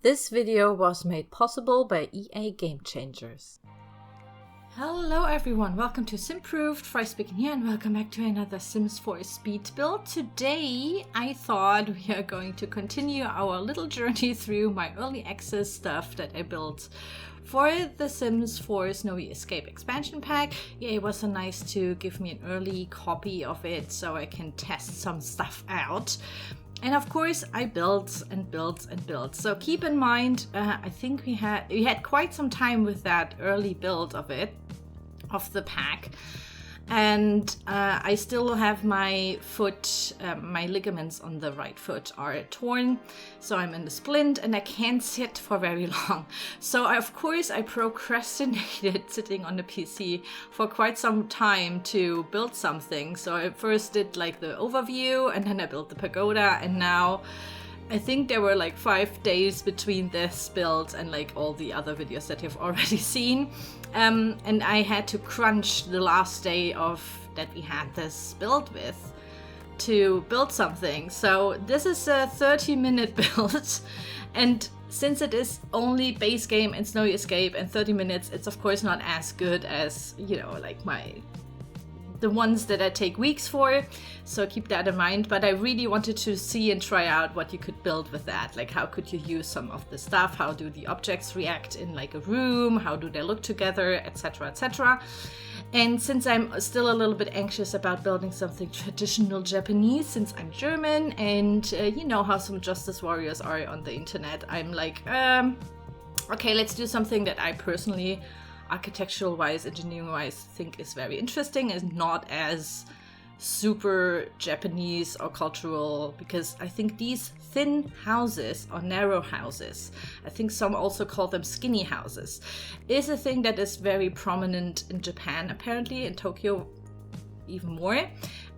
This video was made possible by EA Game Changers. Hello everyone, welcome to Simproved, Fry speaking here, and welcome back to another Sims 4 speed build. Today I thought we are going to continue our little journey through my early access stuff that I built for the Sims 4 Snowy Escape expansion pack. EA was so nice to give me an early copy of it so I can test some stuff out. And of course, I built and built and built. So keep in mind, I think we had quite some time with that early build of the pack. And I still have my foot, my ligaments on the right foot are torn. So I'm in the splint and I can't sit for very long. So of course I procrastinated sitting on the PC for quite some time to build something. So I first did like the overview and then I built the pagoda, and now I think there were like 5 days between this build and like all the other videos that you've already seen. And I had to crunch the last day of that we had this build with to build something. So this is a 30-minute build, and since it is only base game and Snowy Escape and 30 minutes, it's of course not as good as, you know, like the ones that I take weeks for, so keep that in mind. But I really wanted to see and try out what you could build with that. Like, how could you use some of the stuff? How do the objects react in like a room? How do they look together, etc., etc. And since I'm still a little bit anxious about building something traditional Japanese, since I'm German and you know how some justice warriors are on the internet, I'm like, okay, let's do something that I personally, architectural wise, engineering wise, think is very interesting and not as super Japanese or cultural, because I think these thin houses or narrow houses, I think some also call them skinny houses, is a thing that is very prominent in Japan, apparently in Tokyo even more.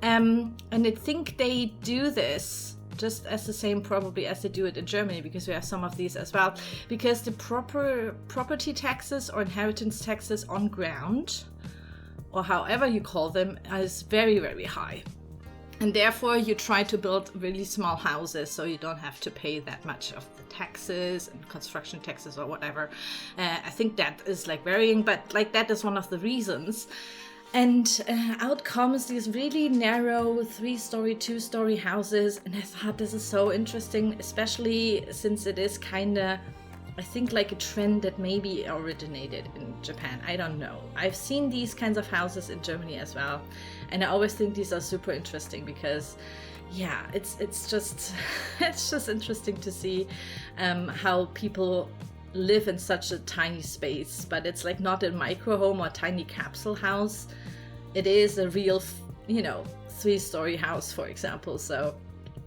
And I think they do this just as the same probably as they do it in Germany, because we have some of these as well, because the proper property taxes or inheritance taxes on ground, or however you call them, is very, very high. And therefore you try to build really small houses so you don't have to pay that much of the taxes and construction taxes or whatever. I think that is like varying, but like that is one of the reasons. And out comes these really narrow 3-story, 2-story houses. And I thought this is so interesting, especially since it is kind of, I think, like a trend that maybe originated in Japan. I don't know. I've seen these kinds of houses in Germany as well. And I always think these are super interesting because, yeah, it's just it's just interesting to see how people live in such a tiny space, but it's like not a micro home or tiny capsule house. It is a real, 3-story house, for example. So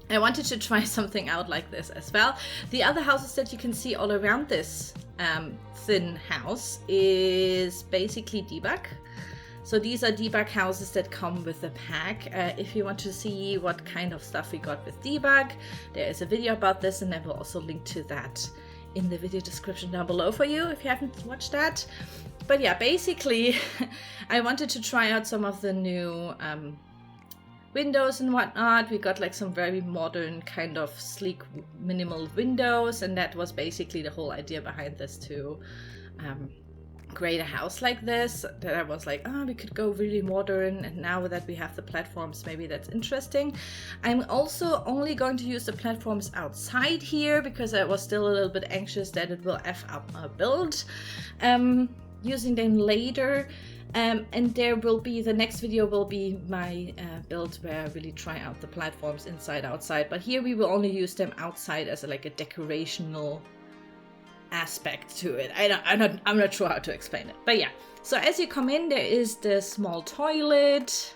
I wanted to try something out like this as well. The other houses that you can see all around this thin house is basically debug. So these are debug houses that come with the pack. If you want to see what kind of stuff we got with debug, there is a video about this, and I will also link to that in the video description down below for you if you haven't watched that. But yeah, basically I wanted to try out some of the new windows and whatnot. We got like some very modern kind of sleek minimal windows, and that was basically the whole idea behind this, to create a house like this, that I was like, oh, we could go really modern, and now that we have the platforms, maybe that's interesting. I'm also only going to use the platforms outside here because I was still a little bit anxious that it will F up my build. Using them later. And there will be, the next video will be my build where I really try out the platforms inside, outside. But here we will only use them outside as like a decorational aspect to it. I'm not sure how to explain it, but yeah. So as you come in, there is the small toilet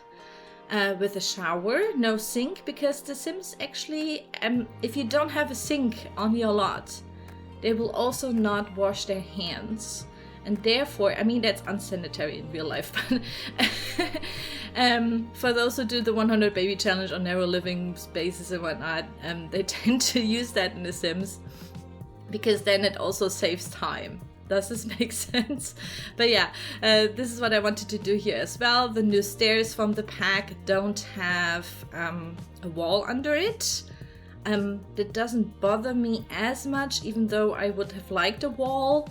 with a shower, no sink, because the Sims actually, if you don't have a sink on your lot, they will also not wash their hands. And therefore, I mean, that's unsanitary in real life, but for those who do the 100 baby challenge on narrow living spaces and whatnot, they tend to use that in the Sims, because then it also saves time. Does this make sense? But yeah, this is what I wanted to do here as well. The new stairs from the pack don't have a wall under it. That doesn't bother me as much, even though I would have liked a wall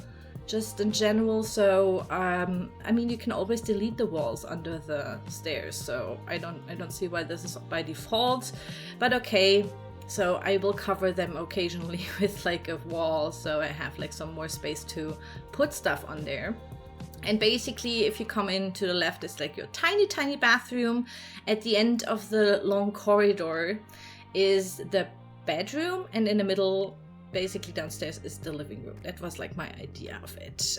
just in general. So I mean, you can always delete the walls under the stairs, so I don't see why this is by default, but okay. So I will cover them occasionally with like a wall, so I have like some more space to put stuff on there. And basically, if you come in to the left, it's like your tiny bathroom. At the end of the long corridor is the bedroom, and in the middle, basically downstairs, is the living room. That was like my idea of it.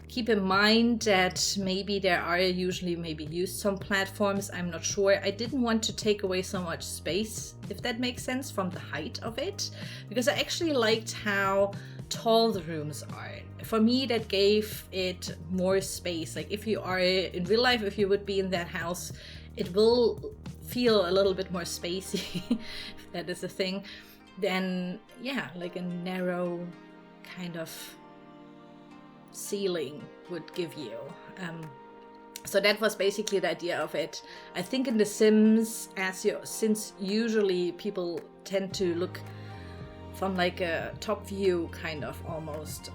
Keep in mind that maybe there are usually maybe used some platforms. I'm not sure. I didn't want to take away so much space, if that makes sense, from the height of it, because I actually liked how tall the rooms are. For me, that gave it more space. Like if you are in real life, if you would be in that house, it will feel a little bit more spacey, if that is a thing. Then yeah, like a narrow kind of ceiling would give you. So that was basically the idea of it. I think in The Sims, since usually people tend to look from like a top view kind of almost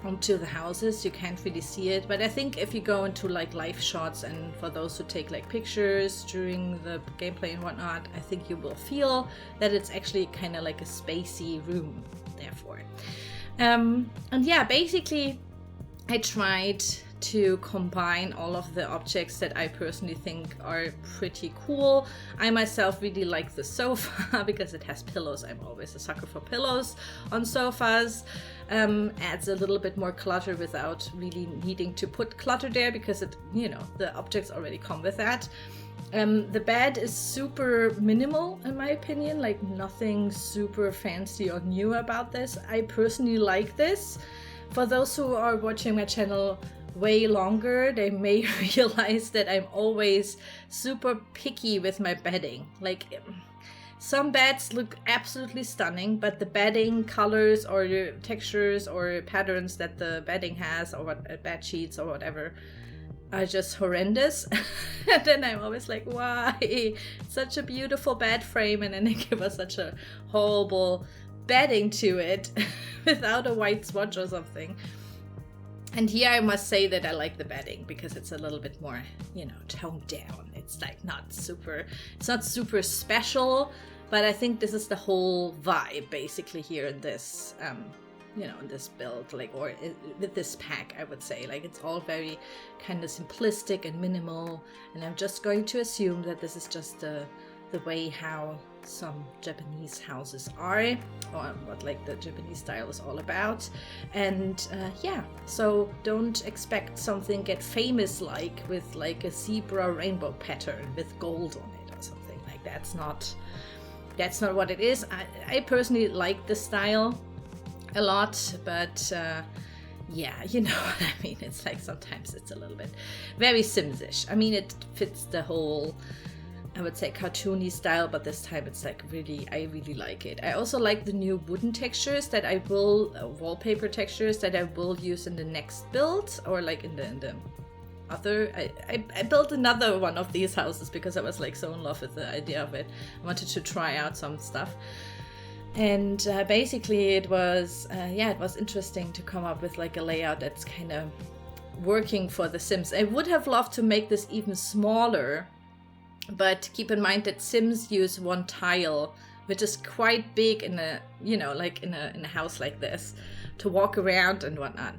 onto the houses, you can't really see it. But I think if you go into like live shots, and for those who take like pictures during the gameplay and whatnot, I think you will feel that it's actually kind of like a spacey room, therefore. And yeah, basically I tried to combine all of the objects that I personally think are pretty cool. I myself really like the sofa because it has pillows. I'm always a sucker for pillows on sofas. Adds a little bit more clutter without really needing to put clutter there, because it, you know, the objects already come with that. The bed is super minimal in my opinion, like nothing super fancy or new about this. I personally like this. For those who are watching my channel way longer, they may realize that I'm always super picky with my bedding. Like some beds look absolutely stunning, but the bedding colors or the textures or patterns that the bedding has, or what bed sheets or whatever, are just horrendous. And then I'm always like, why? Such a beautiful bed frame, and then they give us such a horrible bedding to it without a white swatch or something. And here I must say that I like the bedding because it's a little bit more, you know, toned down. It's like it's not super special, but I think this is the whole vibe basically here in this, you know, in this build, like, or with this pack, I would say. Like, it's all very kind of simplistic and minimal, and I'm just going to assume that this is just the way how some Japanese houses are, or what like the Japanese style is all about. And yeah, so don't expect something get famous like with like a zebra rainbow pattern with gold on it or something. Like that's not what it is. I personally like the style a lot, but yeah, you know what I mean. It's like sometimes it's a little bit very Sims-ish. I mean, it fits the whole, I would say, cartoony style, but this time it's like I really like it. I also like the new wooden textures that I will, wallpaper textures that I will use in the next build, or like in the other. I built another one of these houses because I was like so in love with the idea of it. I wanted to try out some stuff. And basically it was interesting to come up with like a layout that's kind of working for The Sims. I would have loved to make this even smaller, but keep in mind that Sims use one tile, which is quite big in a, you know, like in a house like this, to walk around and whatnot.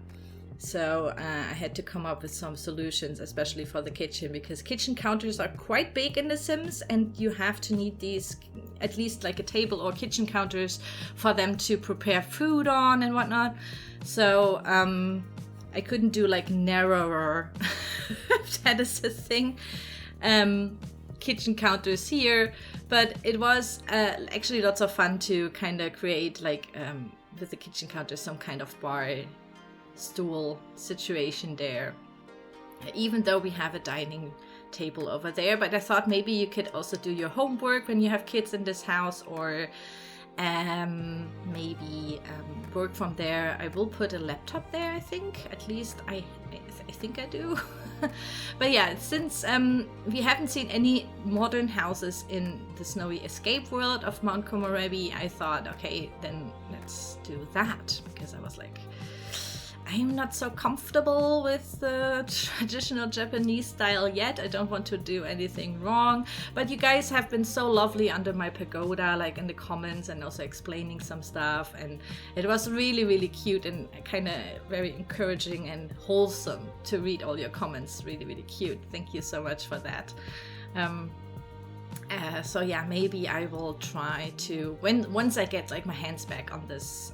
So I had to come up with some solutions, especially for the kitchen, because kitchen counters are quite big in The Sims, and you have to need these, at least like a table or kitchen counters, for them to prepare food on and whatnot. So I couldn't do like narrower, if that is a thing, kitchen counters here, but it was actually lots of fun to kind of create like with the kitchen counter some kind of bar stool situation there, even though we have a dining table over there. But I thought maybe you could also do your homework when you have kids in this house, or maybe work from there. I will put a laptop there, I think. At least I think I do. But yeah, since we haven't seen any modern houses in the snowy escape world of Mount Komorebi, I thought, okay, then let's do that, because I was like, I'm not so comfortable with the traditional Japanese style yet. I don't want to do anything wrong. But you guys have been so lovely under my pagoda, like in the comments, and also explaining some stuff. And it was really, really cute and kind of very encouraging and wholesome to read all your comments. Really, really cute. Thank you so much for that. So yeah, maybe I will try to, once I get like my hands back on this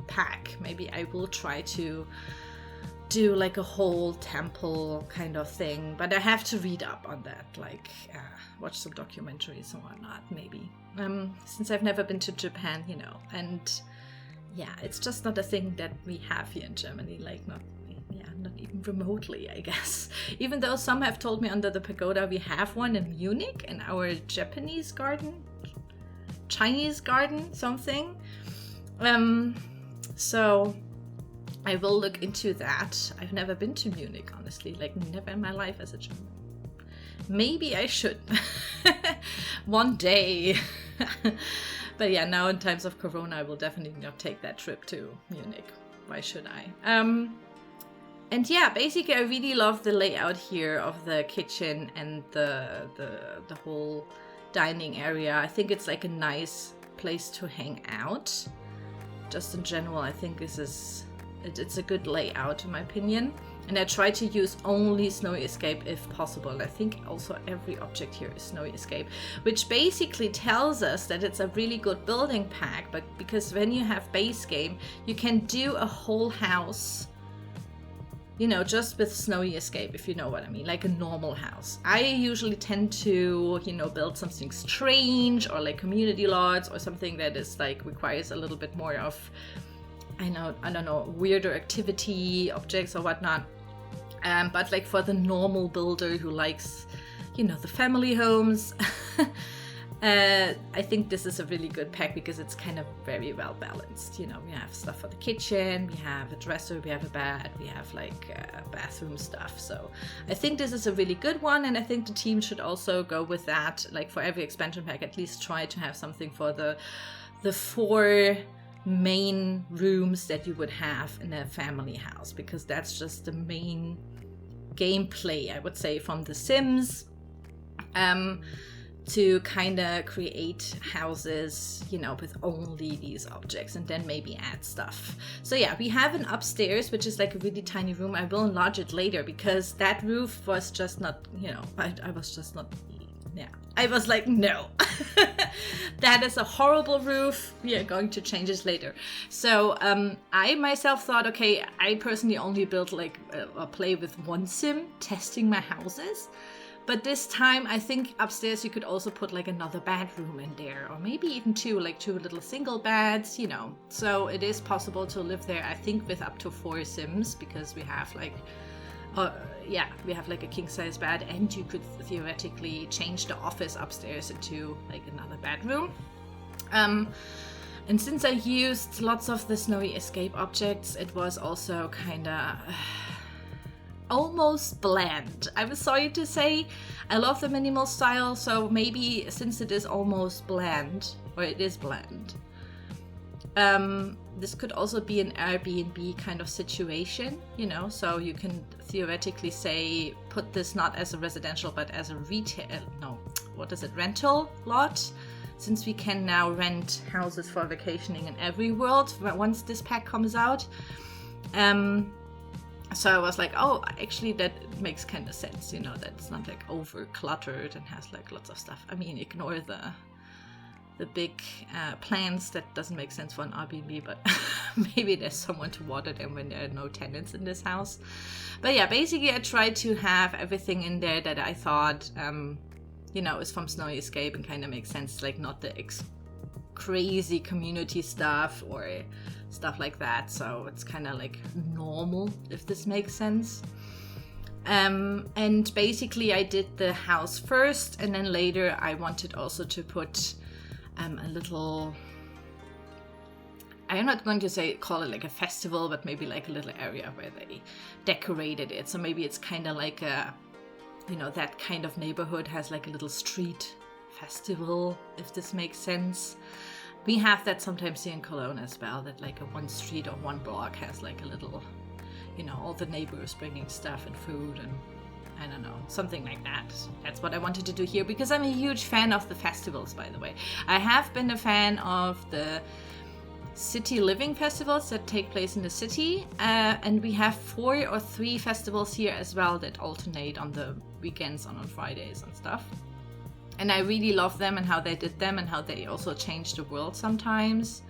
pack, maybe I will try to do like a whole temple kind of thing, but I have to read up on that, like watch some documentaries and whatnot, maybe, since I've never been to Japan, you know, and yeah, it's just not a thing that we have here in Germany, like not even remotely, I guess. Even though some have told me under the pagoda we have one in Munich, in our Japanese garden, Chinese garden, something. So I will look into that. I've never been to Munich, honestly, like never in my life as a German. Maybe I should one day. But yeah, now in times of Corona, I will definitely not take that trip to Munich. Why should I? And yeah, basically I really love the layout here of the kitchen and the whole dining area. I think it's like a nice place to hang out. Just in general, I think it's a good layout in my opinion. And I try to use only Snowy Escape if possible. And I think also every object here is Snowy Escape, which basically tells us that it's a really good building pack, but because when you have base game, you can do a whole house, you know, just with Snowy Escape, if you know what I mean, like a normal house. I usually tend to, you know, build something strange or like community lots or something that is like requires a little bit more of, I don't know, weirder activity, objects or whatnot. But like for the normal builder who likes, you know, the family homes, I think this is a really good pack because it's kind of very well balanced. You know, we have stuff for the kitchen, we have a dresser, we have a bed, we have like bathroom stuff. So I think this is a really good one, and I think the team should also go with that. Like for every expansion pack, at least try to have something for the 4 main rooms that you would have in a family house, because that's just the main gameplay, I would say, from The Sims. To kind of create houses, you know, with only these objects, and then maybe add stuff. So yeah, we have an upstairs, which is like a really tiny room. I will enlarge it later because that roof was just not, you know, I was just not, yeah. I was like, no, that is a horrible roof. We are going to change this later. So I myself thought, okay, I personally only built like a play with one sim, testing my houses. But this time, I think upstairs you could also put like another bedroom in there, or maybe even 2 little single beds, you know. So it is possible to live there, I think, with up to 4 sims, because we have like, we have like a king size bed, and you could theoretically change the office upstairs into like another bedroom. And since I used lots of the Snowy Escape objects, it was also kind of almost bland. I'm sorry to say, I love the minimal style, so maybe since it is almost bland, or it is bland, this could also be an Airbnb kind of situation, you know, so you can theoretically say, put this not as a residential, but as a rental lot, since we can now rent houses for vacationing in every world once this pack comes out. So I was like, oh, actually that makes kind of sense, you know, that it's not like over cluttered and has like lots of stuff. I mean, ignore the big plants, that doesn't make sense for an Airbnb, but maybe there's someone to water them when there are no tenants in this house. But yeah, basically I tried to have everything in there that I thought, you know, is from Snowy Escape and kind of makes sense, like not the crazy community stuff or stuff like that, so it's kind of like normal, if this makes sense. And basically I did the house first, and then later I wanted also to put a little I'm not going to call it like a festival, but maybe like a little area where they decorated it. So maybe it's kind of like a, you know, that kind of neighborhood has like a little street festival, if this makes sense. We have that sometimes here in Cologne as well, that like a one street or one block has like a little, you know, all the neighbors bringing stuff and food and I don't know, something like that. That's what I wanted to do here because I'm a huge fan of the festivals, by the way. I have been a fan of the city living festivals that take place in the city, and we have 4 or 3 festivals here as well that alternate on the weekends and on Fridays and stuff. And I really love them and how they did them and how they also changed the world sometimes.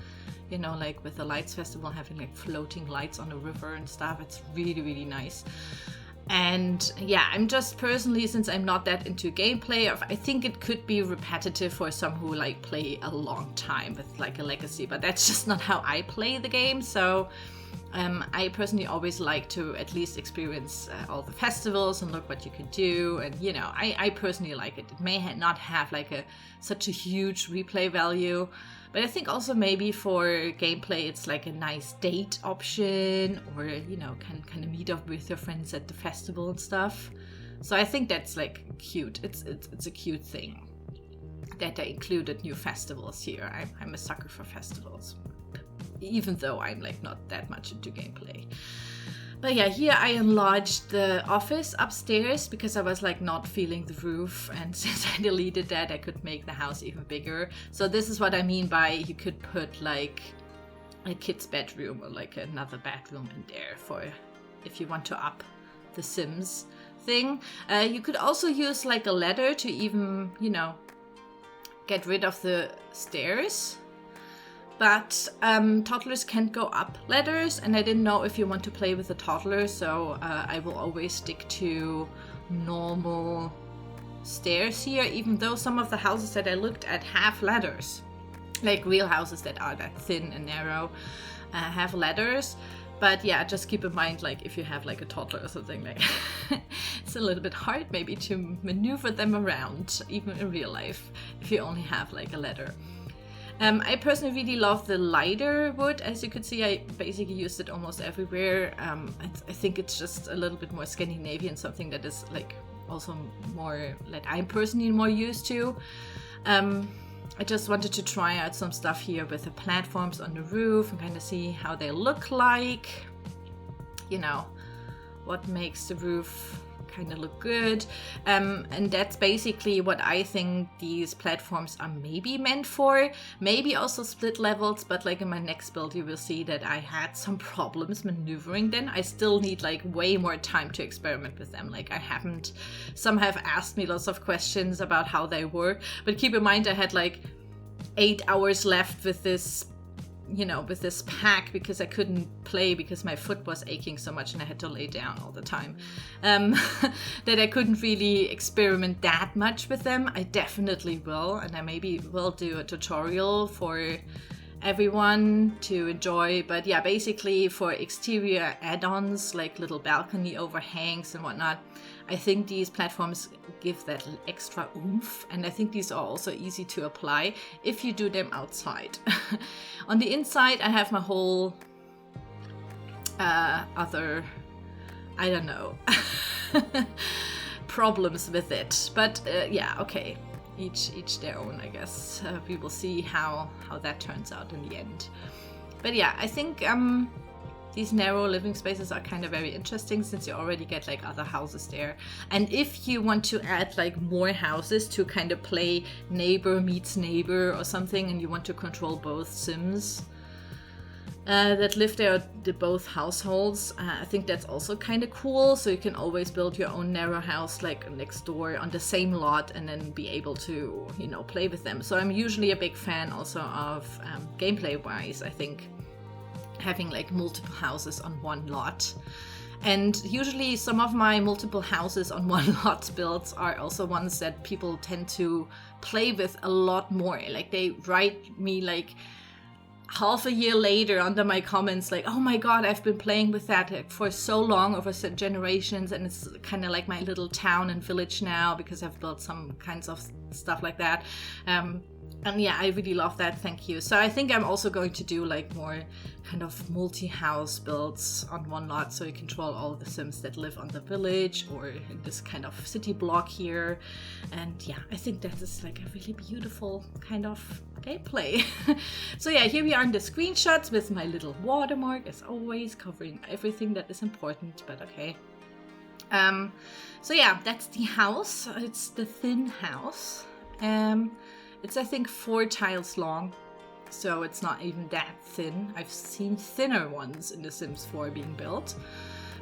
You know, like with the Lights Festival having like floating lights on the river and stuff. It's really, really nice. And yeah, I'm just personally, since I'm not that into gameplay, I think it could be repetitive for some who like play a long time with like a legacy, but that's just not how I play the game. So I personally always like to at least experience all the festivals and look what you can do. And you know, I personally like it. It may not have like such a huge replay value, but I think also maybe for gameplay, it's like a nice date option, or you know, can kind of meet up with your friends at the festival and stuff. So I think that's like cute. It's a cute thing that they included new festivals here. I'm a sucker for festivals, even though I'm like not that much into gameplay. But yeah, here I enlarged the office upstairs because I was like not feeling the roof, and since I deleted that, I could make the house even bigger. So this is what I mean by you could put like a kid's bedroom or like another bedroom in there for if you want to up the Sims thing. You could also use like a ladder to even, you know, get rid of the stairs. But toddlers can't go up ladders, and I didn't know if you want to play with a toddler, so I will always stick to normal stairs here, even though some of the houses that I looked at have ladders. Like real houses that are that thin and narrow have ladders. But yeah, just keep in mind, like if you have like a toddler or something, like it's a little bit hard maybe to maneuver them around, even in real life, if you only have like a ladder. I personally really love the lighter wood. As you could see, I basically used it almost everywhere. I think it's just a little bit more Scandinavian, something that is like also more that I'm personally more used to. I just wanted to try out some stuff here with the platforms on the roof and kind of see how they look like. You know, what makes the roof kind of look good, and that's basically what I think these platforms are maybe meant for. Maybe also split levels, but like in my next build you will see that I had some problems maneuvering them. I still need like way more time to experiment with them. Like some have asked me lots of questions about how they work, but keep in mind I had like 8 hours left with this, you know, with this pack because I couldn't play because my foot was aching so much and I had to lay down all the time, that I couldn't really experiment that much with them. I definitely will, and I maybe will do a tutorial for everyone to enjoy. But yeah, basically for exterior add-ons like little balcony overhangs and whatnot, I think these platforms give that extra oomph, and I think these are also easy to apply if you do them outside. On the inside I have my whole other, I don't know, problems with it, but yeah, okay, each their own, I guess. We will see how that turns out in the end. But yeah, I think these narrow living spaces are kind of very interesting since you already get like other houses there. And if you want to add like more houses to kind of play neighbor meets neighbor or something, and you want to control both Sims that live there, both households, I think that's also kind of cool. So you can always build your own narrow house like next door on the same lot and then be able to, you know, play with them. So I'm usually a big fan also of gameplay wise, I think, having like multiple houses on one lot. And usually some of my multiple houses on one lot builds are also ones that people tend to play with a lot more. Like they write me like half a year later under my comments like, oh my god, I've been playing with that for so long, over generations, and it's kind of like my little town and village now because I've built some kinds of stuff like that. And yeah, I really love that. Thank you. So I think I'm also going to do like more kind of multi-house builds on one lot, so you control all the Sims that live on the village or in this kind of city block here. And yeah, I think that is like a really beautiful kind of gameplay. So yeah, here we are in the screenshots with my little watermark, as always, covering everything that is important, but okay. So yeah, that's the house. It's the thin house. It's, I think, 4 tiles long, so it's not even that thin. I've seen thinner ones in The Sims 4 being built.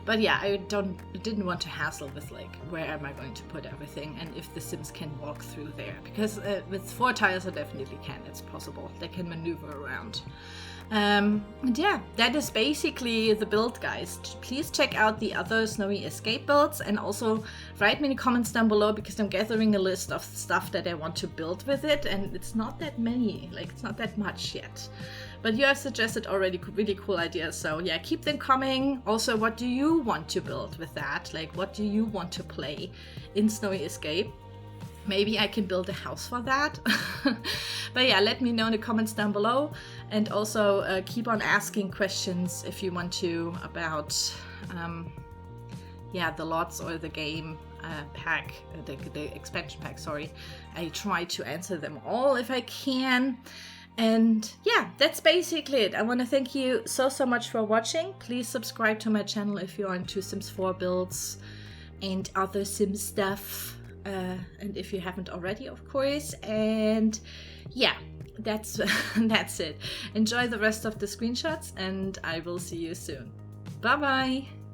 But yeah, I didn't want to hassle with like, where am I going to put everything and if the Sims can walk through there. Because with 4 tiles I definitely can, it's possible. They can maneuver around. And yeah, that is basically the build, guys. Please check out the other Snowy Escape builds and also write me in the comments down below, because I'm gathering a list of stuff that I want to build with it, and it's not that many, like it's not that much yet. But you have suggested already really cool ideas, so yeah, keep them coming. Also, what do you want to build with that? Like, what do you want to play in Snowy Escape? Maybe I can build a house for that. But yeah, let me know in the comments down below. And also keep on asking questions if you want to about yeah, the lots or the game pack, the expansion pack, sorry. I try to answer them all if I can. And yeah, that's basically it. I want to thank you so much for watching. Please subscribe to my channel if you're into Sims 4 builds and other Sims stuff. And if you haven't already, of course. And yeah, that's that's it. Enjoy the rest of the screenshots, and I will see you soon. Bye bye.